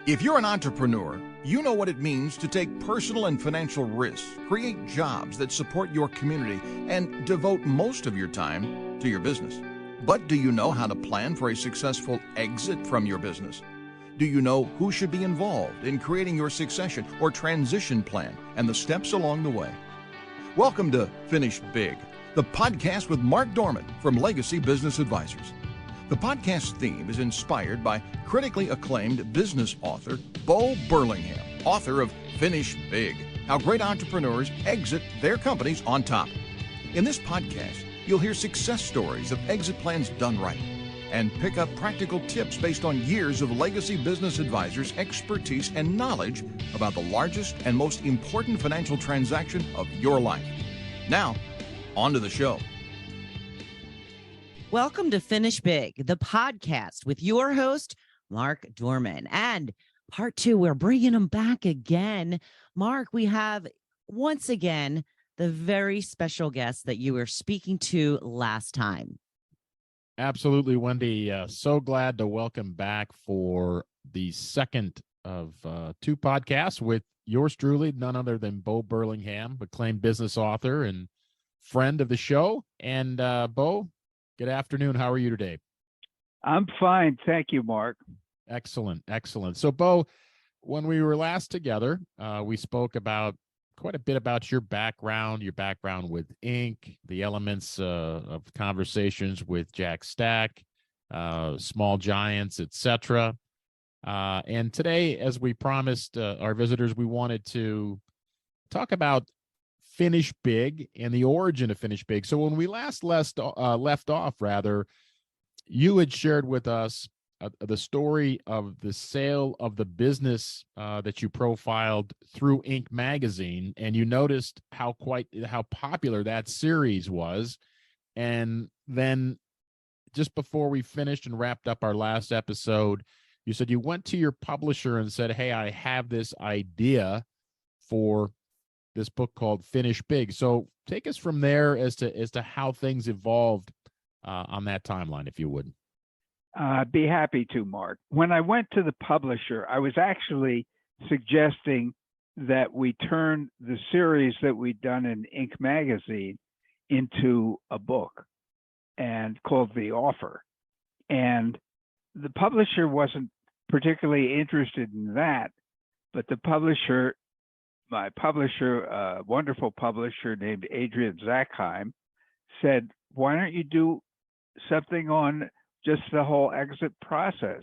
If you're an entrepreneur, you know what it means to take personal and financial risks, create jobs that support your community, and devote most of your time to your business. But do you know how to plan for a successful exit from your business? Do you know who should be involved in creating your succession or transition plan and the steps along the way? Welcome to Finish Big, the podcast with Mark Dorman from Legacy Business Advisors. The podcast theme is inspired by critically acclaimed business author Bo Burlingham, author of Finish Big, How Great Entrepreneurs Exit Their Companies on Top. In this podcast, you'll hear success stories of exit plans done right and pick up practical tips based on years of Legacy Business Advisors' expertise and knowledge about the largest and most important financial transaction of your life. Now, on to the show. Welcome to Finish Big, the podcast with your host, Mark Dorman. And part two, we're bringing him back again. Mark, we have once again the very special guest that you were speaking to last time. Absolutely, Wendy. So glad to welcome back for the second of two podcasts with yours truly, none other than Bo Burlingham, acclaimed business author and friend of the show. And Bo, good afternoon. How are you today? I'm fine. Thank you, Mark. Excellent. Excellent. So, Bo, when we were last together, we spoke about quite a bit about your background with Inc., the elements of conversations with Jack Stack, Small Giants, etc. And today, as we promised our visitors, we wanted to talk about Finish Big and the origin of Finish Big. So when we last left off, you had shared with us the story of the sale of the business that you profiled through Inc. magazine, and you noticed how popular that series was. And then just before we finished and wrapped up our last episode, you said you went to your publisher and said, "Hey, I have this idea for this book called Finish Big." So take us from there as to how things evolved on that timeline, if you would. I'd be happy to, Mark. When I went to the publisher, I was actually suggesting that we turn the series that we'd done in Inc. magazine into a book and called The Offer. And the publisher wasn't particularly interested in that, but my publisher, wonderful publisher named Adrian Zackheim, said, "Why don't you do something on just the whole exit process?"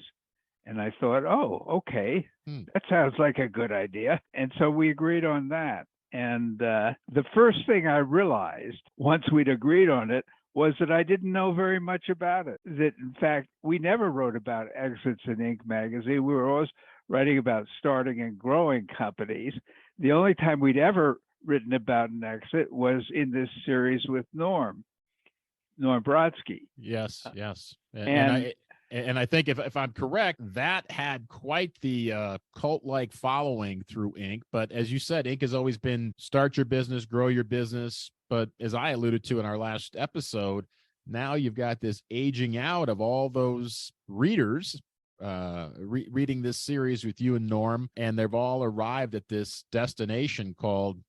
And I thought, oh, okay, that sounds like a good idea. And so we agreed on that. And the first thing I realized once we'd agreed on it was that I didn't know very much about it. That, in fact, we never wrote about exits in Inc. magazine. We were always writing about starting and growing companies. The only time we'd ever written about an exit was in this series with Norm Brodsky. Yes. And I think if I'm correct, that had quite the cult-like following through Inc. But as you said, Inc. has always been start your business, grow your business. But as I alluded to in our last episode, now you've got this aging out of all those readers reading this series with you and Norm, and they've all arrived at this destination called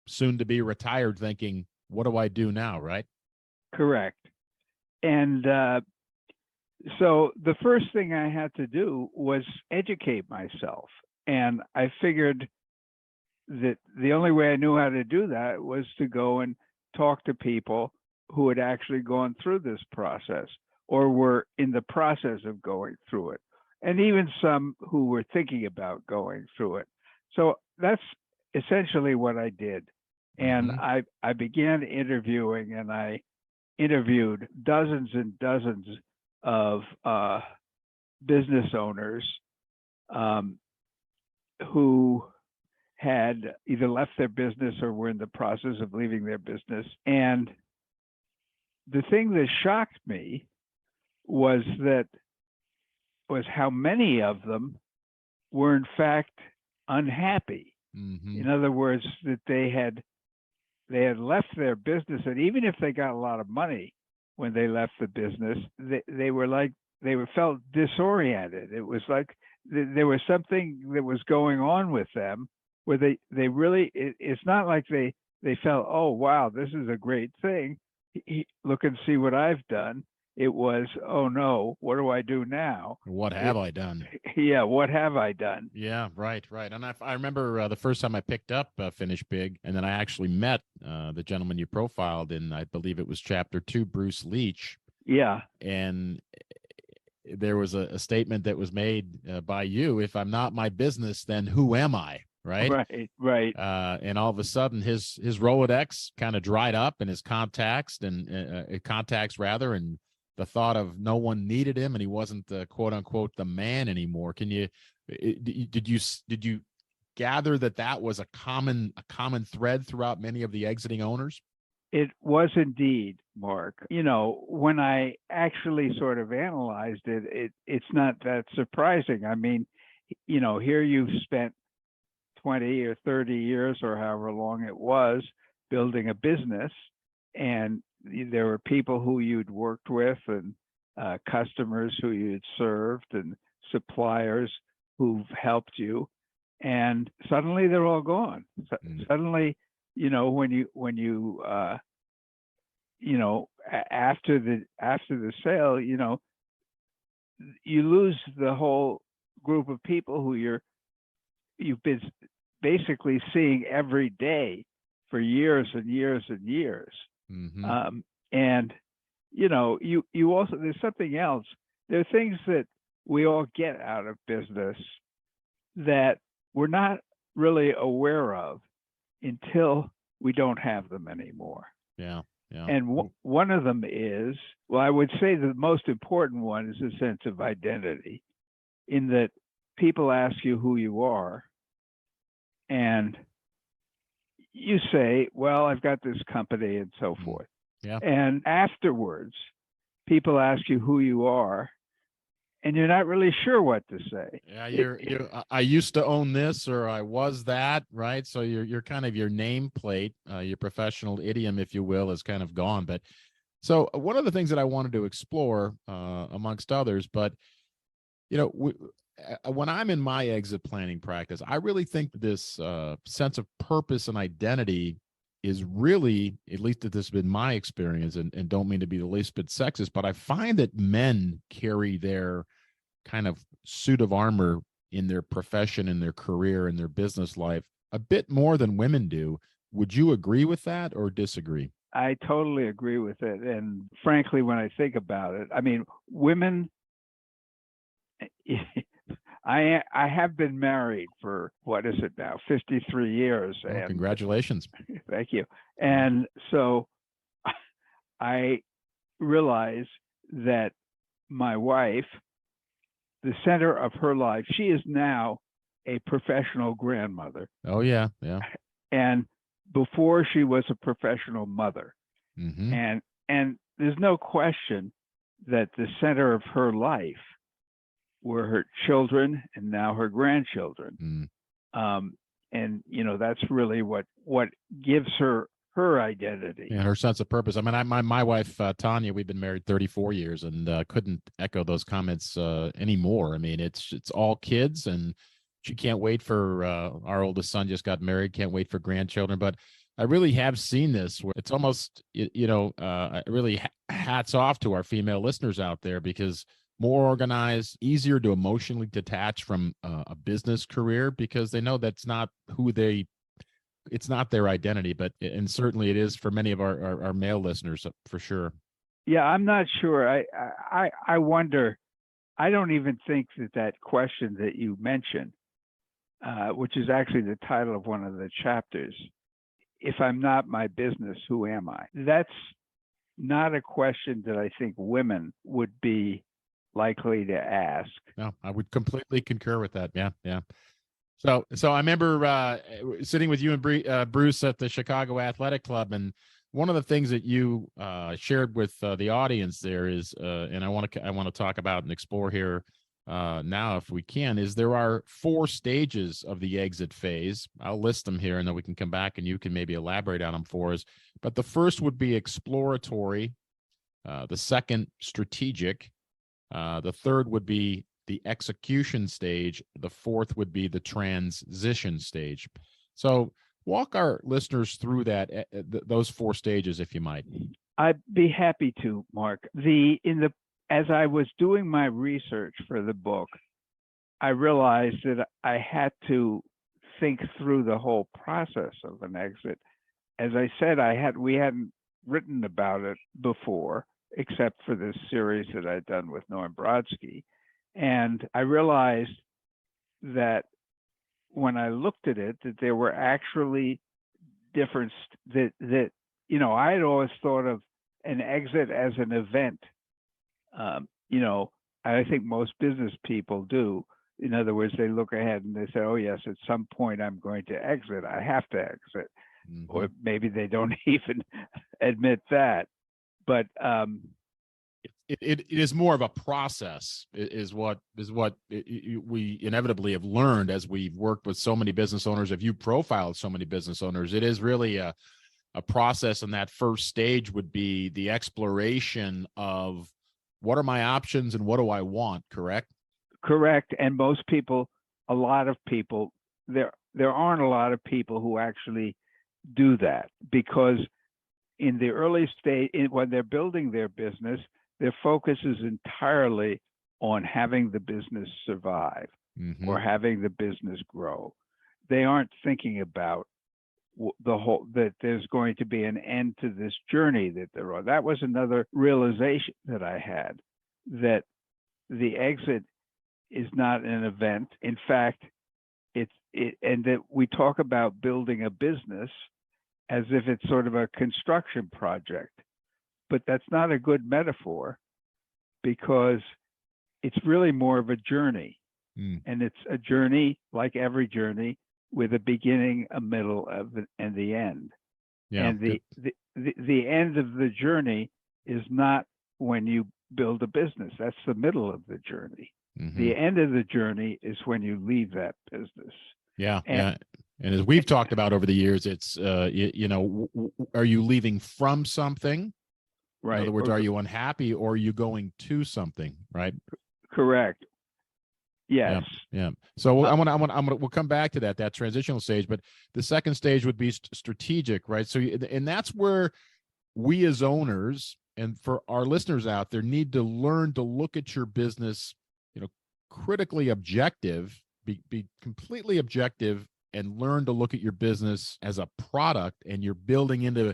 soon to be retired, thinking, what do I do now, right? Correct. And so the first thing I had to do was educate myself. And I figured that the only way I knew how to do that was to go and talk to people who had actually gone through this process or were in the process of going through it, and even some who were thinking about going through it. So that's essentially what I did. And I began interviewing, and I interviewed dozens and dozens of business owners who had either left their business or were in the process of leaving their business. And the thing that shocked me was how many of them were in fact unhappy. In other words, that they had left their business, and even if they got a lot of money when they left the business, they were like they were felt disoriented. It was like there was something that was going on with them where they really, it's not like they felt, oh, wow, this is a great thing. Look and see what I've done. It was, oh no, what do I do now? What have I done? Yeah, what have I done? Yeah, right. And I remember the first time I picked up Finish Big, and then I actually met the gentleman you profiled in, I believe it was chapter 2, Bruce Leach. Yeah. And there was a statement that was made by you: if I'm not my business, then who am I? Right. And all of a sudden his Rolodex kind of dried up, and his contacts and the thought of no one needed him, and he wasn't the quote unquote the man anymore. Did you gather that was a common thread throughout many of the exiting owners? It was indeed, Mark. When I actually sort of analyzed it, it's not that surprising. I mean, here you've spent 20 or 30 years or however long it was building a business, and there were people who you'd worked with, and customers who you'd served, and suppliers who've helped you, and suddenly they're all gone. Suddenly, when you after the sale, you lose the whole group of people who you've been basically seeing every day for years and years and years. Mm-hmm. And you also, there's something else. There are things that we all get out of business that we're not really aware of until we don't have them anymore. Yeah. And one of them is, well, I would say the most important one is a sense of identity, in that people ask you who you are, and you say, well, I've got this company and so forth. Yeah. And afterwards, people ask you who you are, and you're not really sure what to say. Yeah, I used to own this, or I was that, right? So you're kind of, your nameplate, your professional idiom, if you will, is kind of gone. But so one of the things that I wanted to explore, amongst others, but when I'm in my exit planning practice, I really think this sense of purpose and identity is really, at least this has been my experience, and don't mean to be the least bit sexist, but I find that men carry their kind of suit of armor in their profession, in their career, in their business life a bit more than women do. Would you agree with that or disagree? I totally agree with it. And frankly, when I think about it, I mean, women, I have been married for, what is it now, 53 years. Oh, and congratulations. Thank you. And so I realize that my wife, the center of her life, she is now a professional grandmother. Oh, yeah. And before, she was a professional mother. Mm-hmm. And there's no question that the center of her life were her children and now her grandchildren. And that's really what gives her identity. Yeah, her sense of purpose. I mean, my wife Tanya, we've been married 34 years, and couldn't echo those comments anymore. I mean, it's all kids, and she can't wait for our oldest son just got married, can't wait for grandchildren. But I really have seen this where it's almost, really hats off to our female listeners out there, because more organized, easier to emotionally detach from a business career, because they know that's not it's not their identity, and certainly it is for many of our male listeners, for sure. Yeah, I'm not sure. I wonder, I don't even think that question that you mentioned, which is actually the title of one of the chapters, if I'm not my business, who am I? That's not a question that I think women would be likely to ask. No, I would completely concur with that. Yeah. So I remember sitting with you and Bruce at the Chicago Athletic Club, and one of the things that you shared with the audience there is, and I want to talk about and explore here now, if we can, is there are 4 stages of the exit phase. I'll list them here, and then we can come back and you can maybe elaborate on them for us. But the first would be exploratory, the second strategic, The third would be the execution stage. The fourth would be the transition stage. So walk our listeners through those four stages, if you might. I'd be happy to, Mark. As I was doing my research for the book, I realized that I had to think through the whole process of an exit. As I said, we hadn't written about it before, except for this series that I'd done with Norm Brodsky. And I realized that when I looked at it, that there were actually different, I had always thought of an exit as an event. I think most business people do. In other words, they look ahead and they say, oh, yes, at some point I'm going to exit. I have to exit. Mm-hmm. Or maybe they don't even admit that. But it is more of a process, is what we inevitably have learned as we've worked with so many business owners. If you profiled so many business owners, it is really a process. And that first stage would be the exploration of what are my options and what do I want, correct? Correct. And most people, a lot of people, there aren't a lot of people who actually do that, because in the early stage, when they're building their business, their focus is entirely on having the business survive, mm-hmm. or having the business grow. They aren't thinking about that there's going to be an end to this journey that they're on. That was another realization that I had, that the exit is not an event. In fact, and that we talk about building a business as if it's sort of a construction project, but that's not a good metaphor, because it's really more of a journey. And it's a journey, like every journey, with a beginning, a middle, and the end. Yeah. And the end of the journey is not when you build a business. That's the middle of the journey. Mm-hmm. The end of the journey is when you leave that business. Yeah. And as we've talked about over the years, it's, are you leaving from something? Right. In other words, are you unhappy, or are you going to something? Right. Correct. Yes. Yeah. So we'll come back to that transitional stage, but the second stage would be strategic, right? So, and that's where we as owners, and for our listeners out there, need to learn to look at your business, critically objective, be completely objective, and learn to look at your business as a product, and you're building into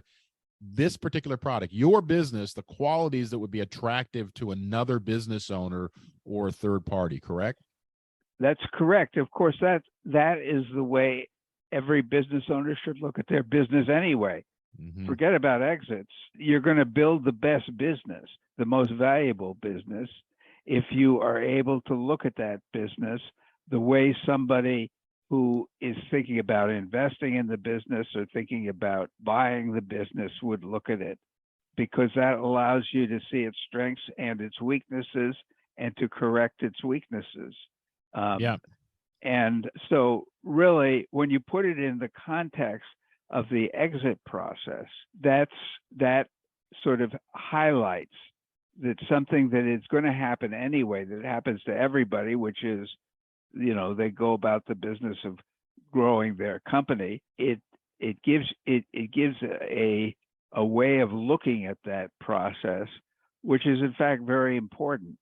this particular product, your business, the qualities that would be attractive to another business owner or a third party, correct? That's correct. Of course, that is the way every business owner should look at their business anyway. Mm-hmm. Forget about exits. You're going to build the best business, the most valuable business, if you are able to look at that business the way somebody who is thinking about investing in the business or thinking about buying the business would look at it, because that allows you to see its strengths and its weaknesses and to correct its weaknesses. And so really, when you put it in the context of the exit process, that sort of highlights that something that is going to happen anyway, that happens to everybody, which is, they go about the business of growing their company. It gives a way of looking at that process, which is in fact very important.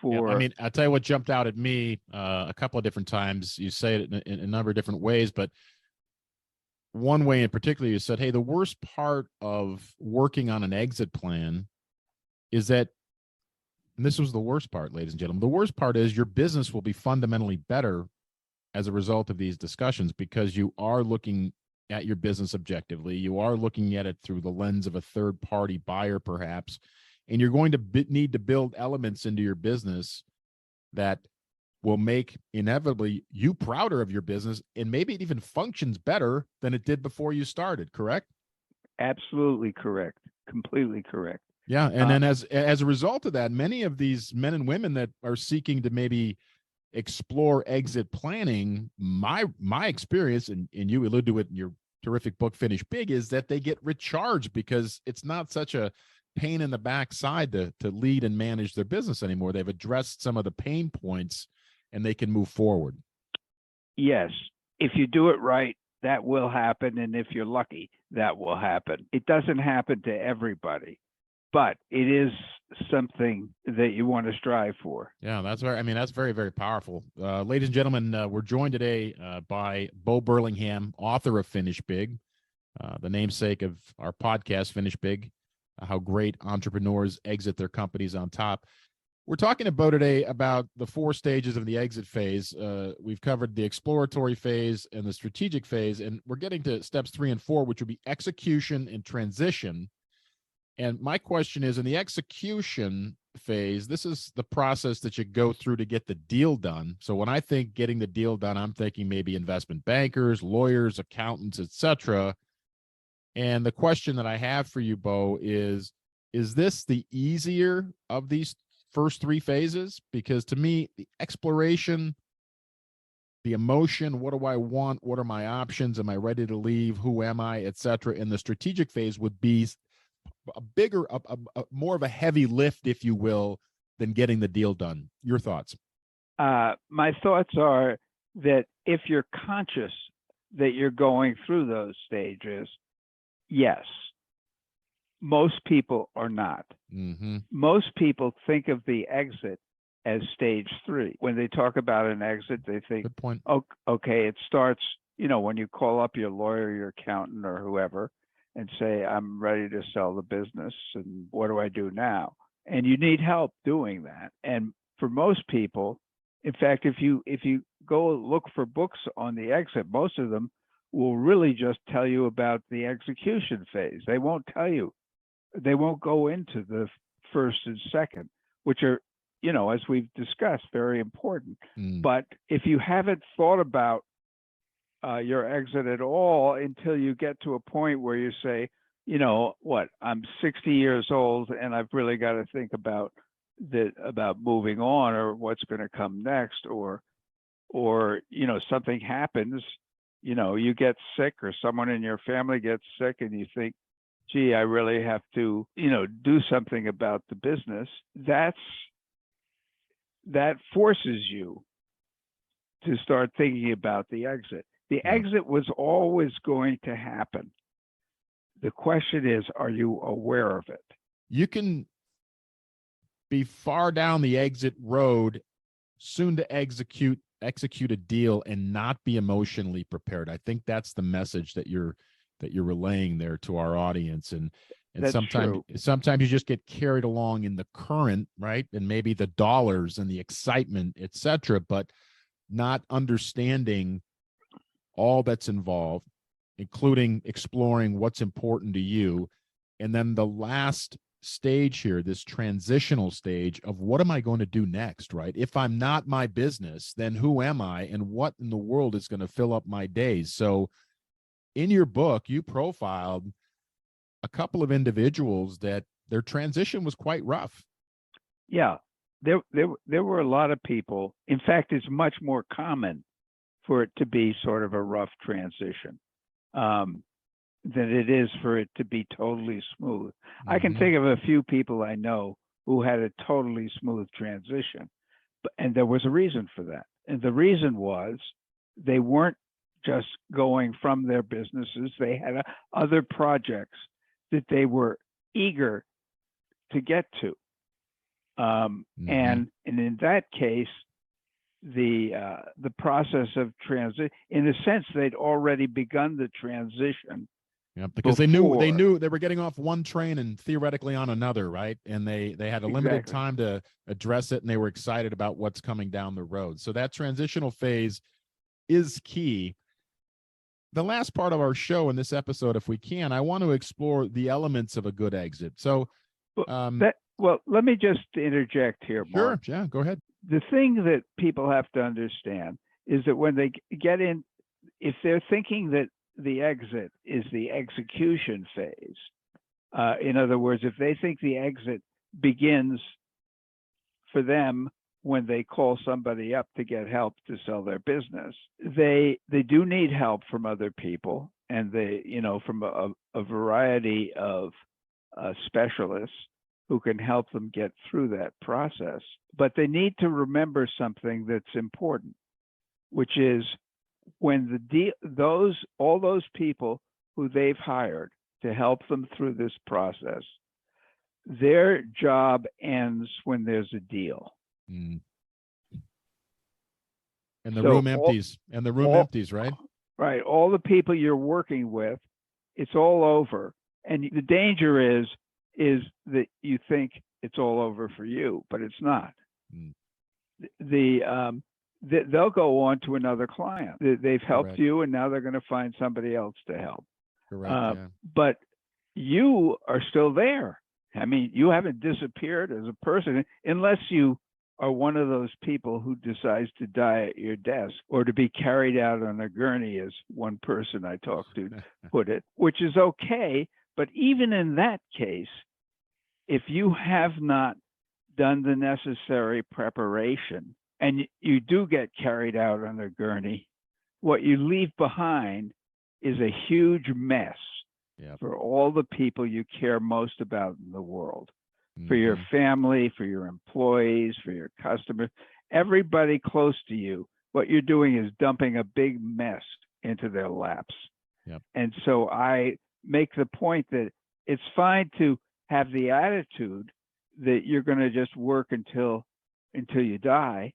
I'll tell you what jumped out at me a couple of different times. You say it in a number of different ways, but one way in particular, you said, hey, the worst part of working on an exit plan is that, and this was the worst part, ladies and gentlemen, the worst part is your business will be fundamentally better as a result of these discussions, because you are looking at your business objectively. You are looking at it through the lens of a third-party buyer, perhaps, and you're going to need to build elements into your business that will make inevitably you prouder of your business, and maybe it even functions better than it did before you started, correct? Absolutely correct. Completely correct. Yeah. And then as a result of that, many of these men and women that are seeking to maybe explore exit planning, my experience, and you allude to it in your terrific book, Finish Big, is that they get recharged, because it's not such a pain in the backside to lead and manage their business anymore. They've addressed some of the pain points and they can move forward. Yes. If you do it right, that will happen. And if you're lucky, that will happen. It doesn't happen to everybody, but it is something that you want to strive for. Yeah, that's very, very powerful. Ladies and gentlemen, we're joined today by Bo Burlingham, author of Finish Big, the namesake of our podcast, Finish Big, how great entrepreneurs exit their companies on top. We're talking today about the 4 stages of the exit phase. We've covered the exploratory phase and the strategic phase, and we're getting to steps 3 and 4, which would be execution and transition. And my question is, in the execution phase, this is the process that you go through to get the deal done. So when I think getting the deal done, I'm thinking maybe investment bankers, lawyers, accountants, etc. And the question that I have for you, Bo, is this the easier of these first 3 phases? Because to me, the exploration, the emotion, what do I want? What are my options? Am I ready to leave? Who am I, etc. And the strategic phase would be a bigger, more of a heavy lift, if you will, than getting the deal done. Your thoughts? My thoughts are that if you're conscious that you're going through those stages, yes. Most people are not. Mm-hmm. Most people think of the exit as stage 3. When they talk about an exit, they think, Good point. Okay, it starts, when you call up your lawyer, your accountant, or whoever, and say, I'm ready to sell the business, and what do I do now? And you need help doing that. And for most people, in fact, if you go look for books on the exit, most of them will really just tell you about the execution phase. They won't go into the first and second, which are, as we've discussed, very important. But if you haven't thought about your exit at all until you get to a point where you say, I'm 60 years old and I've really got to think about moving on, or what's going to come next, or something happens, you get sick, or someone in your family gets sick, and you think, gee, I really have to, do something about the business. That forces you to start thinking about the exit. The exit was always going to happen. The question is, are you aware of it? You can be far down the exit road, soon to execute a deal, and not be emotionally prepared. I think that's the message that you're relaying there to our audience. And That's sometimes you just get carried along in the current, right? And maybe the dollars and the excitement, etc., but not understanding all that's involved, including exploring what's important to you. And then the last stage here, this transitional stage of what am I going to do next, right? If I'm not my business, then who am I, and what in the world is going to fill up my days? So in your book, you profiled a couple of individuals that their transition was quite rough. Yeah, there were a lot of people. In fact, it's much more common for it to be sort of a rough transition than it is for it to be totally smooth. I can think of a few people I know who had a totally smooth transition, and there was a reason for that. And the reason was they weren't just going from their businesses. They had other projects that they were eager to get to. And in that case, the process of transition, in a sense, they'd already begun the transition. Yeah, because they knew they were getting off one train and theoretically on another, right? And they had a limited time to address it, and they were excited about what's coming down the road. So that transitional phase is key. The last part of our show in this episode, if we can, I want to explore the elements of a good exit. So, let me just interject here, Mark. Sure, yeah, go ahead. The thing that people have to understand is that when they get in, if they're thinking that the exit is the execution phase, in other words, if they think the exit begins for them when they call somebody up to get help to sell their business, they do need help from other people, and they, from a variety of specialists who can help them get through that process. But they need to remember something that's important, which is when all those people who they've hired to help them through this process, their job ends when there's a deal. Mm. And the room empties. Right? Right. All the people you're working with, it's all over. And the danger is that you think it's all over for you, but it's not. Mm. They'll go on to another client. They've helped you, and now they're going to find somebody else to help. Correct. But you are still there. I mean, you haven't disappeared as a person unless you are one of those people who decides to die at your desk or to be carried out on a gurney, as one person I talked to put it, which is okay. But even in that case, if you have not done the necessary preparation and you do get carried out on a gurney, what you leave behind is a huge mess for all the people you care most about in the world. For your family, for your employees, for your customers, everybody close to you, what you're doing is dumping a big mess into their laps. Yep. And so I make the point that it's fine to have the attitude that you're going to just work until you die.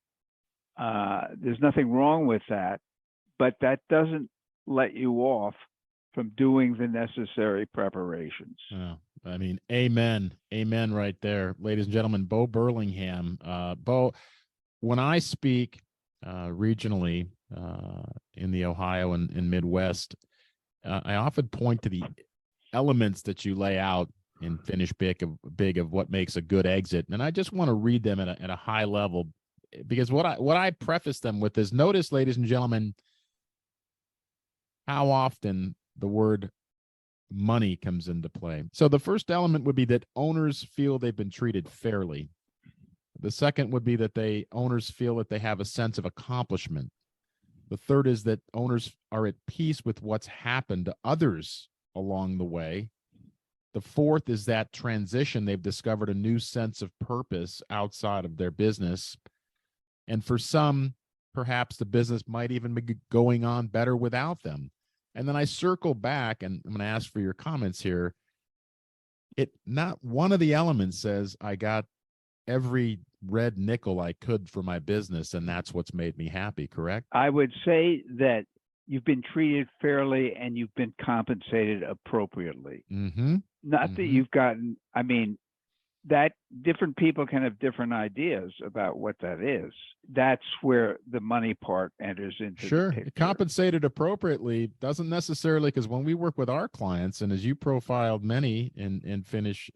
There's nothing wrong with that, but that doesn't let you off from doing the necessary preparations. Oh, I mean, amen right there. Ladies and gentlemen, Bo Burlingham. Bo, when I speak regionally in the Ohio and Midwest, I often point to the elements that you lay out in Finish Big of what makes a good exit. And I just want to read them at a high level, because what I preface them with is, notice, ladies and gentlemen, how often the word money comes into play. So the first element would be that owners feel they've been treated fairly. The second would be that owners feel that they have a sense of accomplishment. The third is that owners are at peace with what's happened to others along the way. The fourth is that transition, they've discovered a new sense of purpose outside of their business. And for some, perhaps the business might even be going on better without them. And then I circle back, and I'm going to ask for your comments here. Not one of the elements says I got every red nickel I could for my business, and that's what's made me happy, correct? I would say that you've been treated fairly and you've been compensated appropriately. Mm-hmm. Not that you've gotten, I mean, that different people can have different ideas about what that is. That's where the money part enters into the picture. Compensated appropriately doesn't necessarily, because when we work with our clients, and as you profiled many in Finish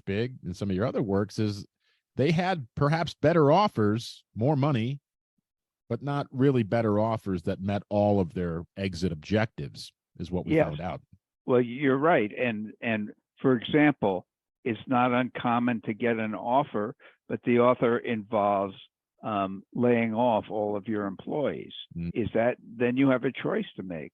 Big and some of your other works, is they had perhaps better offers, more money, but not really better offers that met all of their exit objectives, is what we found out. Well, you're right. And for example, it's not uncommon to get an offer, but the offer involves laying off all of your employees. Then you have a choice to make.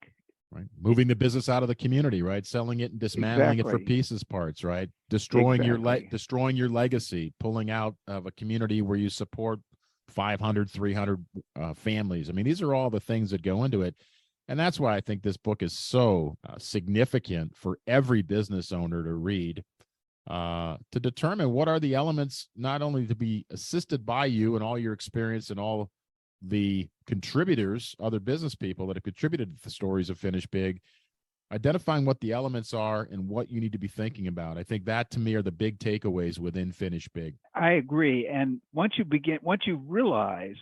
Right. Moving the business out of the community, right? Selling it and dismantling it for pieces parts, right? Destroying your legacy, pulling out of a community where you support 500, 300 families. I mean, these are all the things that go into it. And that's why I think this book is so significant for every business owner to read, to determine what are the elements, not only to be assisted by you and all your experience and all the contributors, other business people that have contributed to the stories of Finish Big, identifying what the elements are and what you need to be thinking about. I think that, to me, are the big takeaways within Finish Big. I agree. And once you realize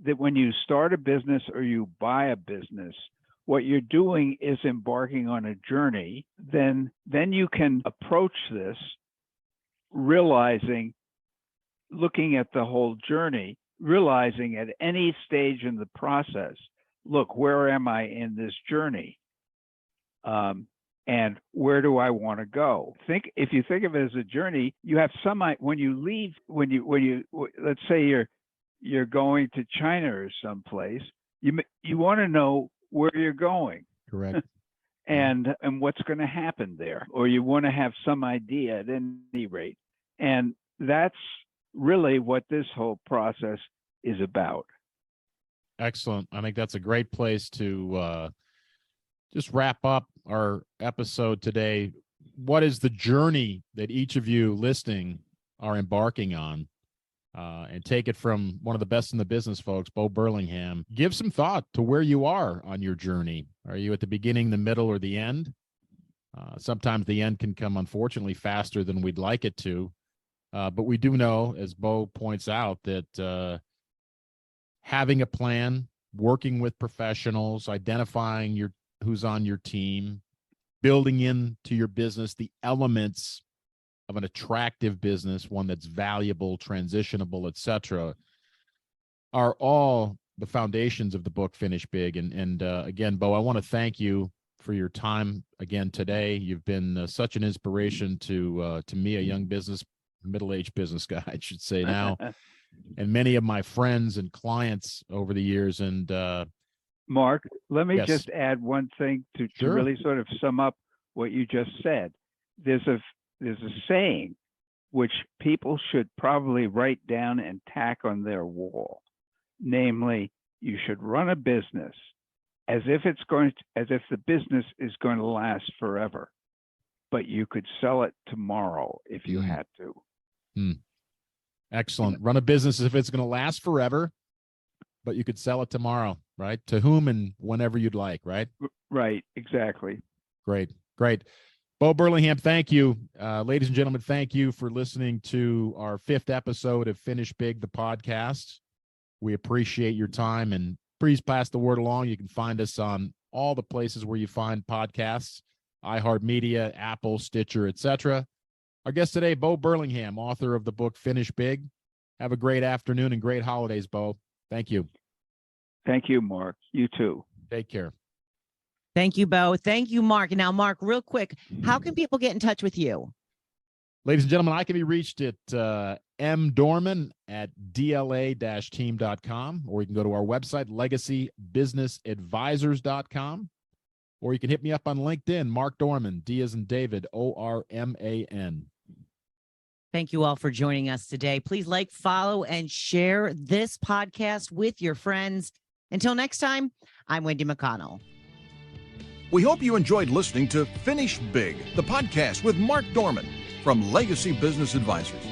that when you start a business or you buy a business, what you're doing is embarking on a journey, then you can approach this looking at the whole journey, realizing at any stage in the process, look, where am I in this journey? And where do I want to go? If you think of it as a journey, you have when you leave, let's say you're going to China or someplace, you want to know where you're going. Correct. and what's going to happen there, or you want to have some idea at any rate. And that's really what this whole process is about. Excellent. I think that's a great place to just wrap up our episode today. What is the journey that each of you listening are embarking on? And take it from one of the best in the business, folks, Bo Burlingham. Give some thought to where you are on your journey. Are you at the beginning, the middle, or the end? Sometimes the end can come, unfortunately, faster than we'd like it to. But we do know, as Bo points out, that having a plan, working with professionals, identifying who's on your team, building into your business the elements of an attractive business, one that's valuable, transitionable, etc., are all the foundations of the book Finish Big. And again, Bo, I want to thank you for your time again today. You've been such an inspiration to me, a young middle-aged business guy, I should say now, and many of my friends and clients over the years. And Mark, let me yes. just add one thing to Sure. really sort of sum up what you just said. There's a saying which people should probably write down and tack on their wall. Namely, you should run a business as if the business is going to last forever, but you could sell it tomorrow if you had to. Excellent. Run a business as if it's going to last forever, but you could sell it tomorrow, right? To whom and whenever you'd like, right? Right, exactly. Great. Bo Burlingham, thank you. Ladies and gentlemen, thank you for listening to our 5th episode of Finish Big, the podcast. We appreciate your time, and please pass the word along. You can find us on all the places where you find podcasts, iHeartMedia, Apple, Stitcher, etc. Our guest today, Bo Burlingham, author of the book Finish Big. Have a great afternoon and great holidays, Bo. Thank you. Thank you, Mark. You too. Take care. Thank you, Bo. Thank you, Mark. And now, Mark, real quick, how can people get in touch with you? Ladies and gentlemen, I can be reached at mdorman@dla-team.com, or you can go to our website, legacybusinessadvisors.com, or you can hit me up on LinkedIn, Mark Dorman, D as in David, O-R-M-A-N. Thank you all for joining us today. Please like, follow, and share this podcast with your friends. Until next time, I'm Wendy McConnell. We hope you enjoyed listening to Finish Big, the podcast with Mark Dorman from Legacy Business Advisors.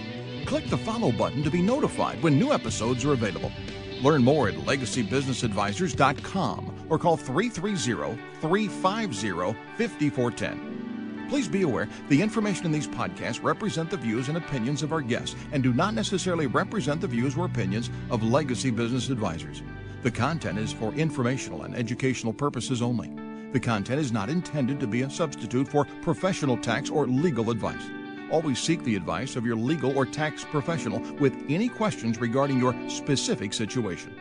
Click the follow button to be notified when new episodes are available. Learn more at legacybusinessadvisors.com or call 330-350-5410. Please be aware the information in these podcasts represent the views and opinions of our guests and do not necessarily represent the views or opinions of Legacy Business Advisors. The content is for informational and educational purposes only. The content is not intended to be a substitute for professional tax or legal advice. Always seek the advice of your legal or tax professional with any questions regarding your specific situation.